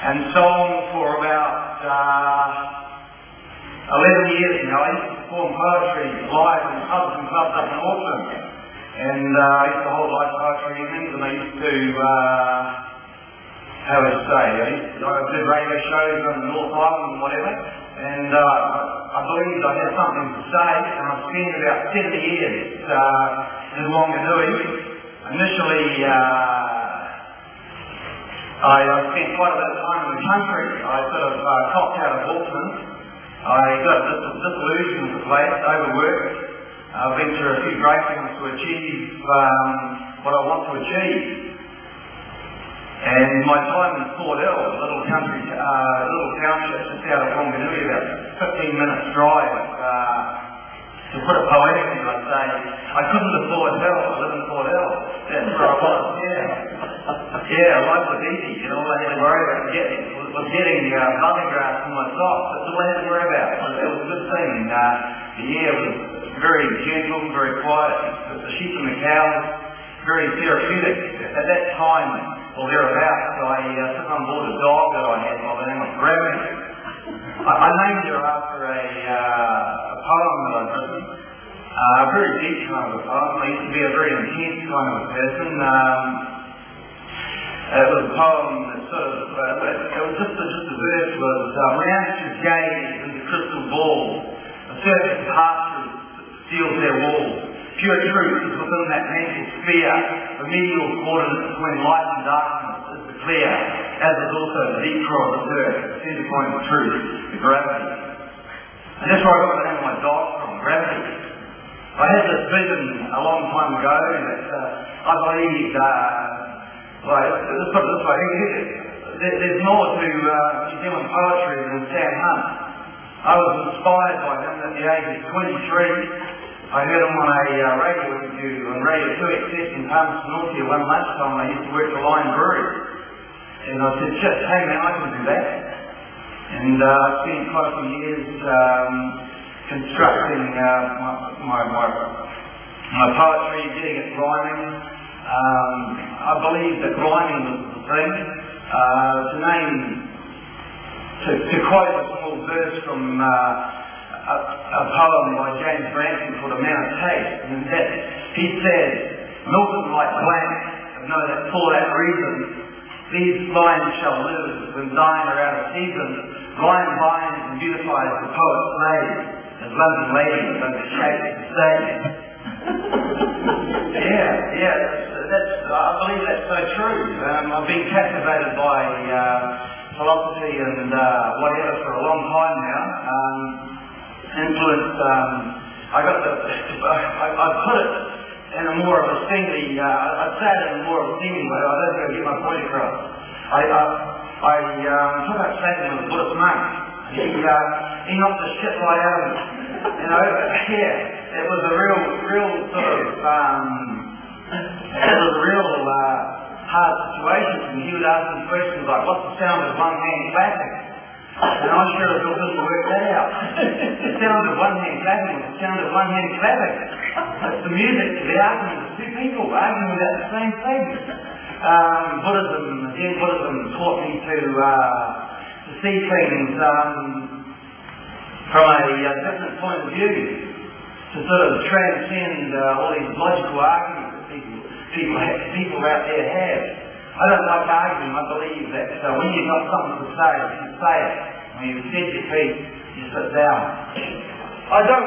and song for about 11 years now. I used to perform poetry live in pubs and clubs up in Auckland, and I used to hold live poetry evenings, and I used to, I did radio shows on the North Island and whatever, and I believed I had something to say, and I spent about 70 years in Wanganui. Initially, I spent quite a bit of time in the country. I sort of copped out of Auckland. I got disillusioned with the place, overworked. I've been through a few great things to achieve what I want to achieve. And my time in Port Hill, a little country, little township just out of Wanganui, about 15 minutes drive. To put it poetically, I'd say, I couldn't afford Hill. I live in Port Hill. That's where I was, yeah, life was easy. You know, all I had to worry about was getting bunny grass in my socks. That's all I had to worry about. It was a good thing. The air was very gentle, very quiet. The sheep and the cows, very therapeutic. At that time, or thereabouts, I took on board a dog that I had by the name of Gravity. I named her after a poem that I'd written. A very deep kind of a poem. I used to be a very intense kind of a person. It was a poem that sort of, it was just a verse was, round to gaze in the crystal ball, a circuit passthrough seals their walls. Pure truth is within that mental sphere, remedial coordinates between light and darkness is the clear, as is also the deep core of the earth, the center point of truth, the gravity. And that's where I got the name of my dog from, Gravity. I had this vision a long time ago that I believed, let's put it this way, there's more to New Zealand poetry than Sam Hunt. I was inspired by him at the age of 23. I heard him on a radio interview on Radio 2XS in Palmerston North one lunchtime. I used to work for Lion Brewery. And I said, shit, hey man, I can do that. And I spent quite a few years constructing my poetry, getting it rhyming. I believe that rhyming was the thing. To quote a small verse from a poem by James Branson called A Man of Taste, and that he said, Milton like blank, and know that for that reason, these lines shall live when dying are out of season. Rhyme binds and beautifies the poet's slave, as London ladies under the shape of the stage. I believe that's so true. I've been captivated by philosophy and whatever for a long time now. Influenced, I put it in a more of a singly, I'd say it in a more of a singly way. I don't think I get my point across. I took up Satan with a Buddhist monk. He knocked the shit right out of me. You know, it was a real sort of, it was a real hard situation. And he would ask me questions like, what's the sound of one hand clapping? And I sure as hell didn't work that out. The sound of one hand clapping was the sound of one hand clapping. That's the music to the argument of two people arguing about the same thing. Buddhism taught me to see things from a different point of view, to sort of transcend all these logical arguments that people out there have. I don't like arguing. I believe that when you've got something to say, you say it. When you've said your piece, you sit down. I don't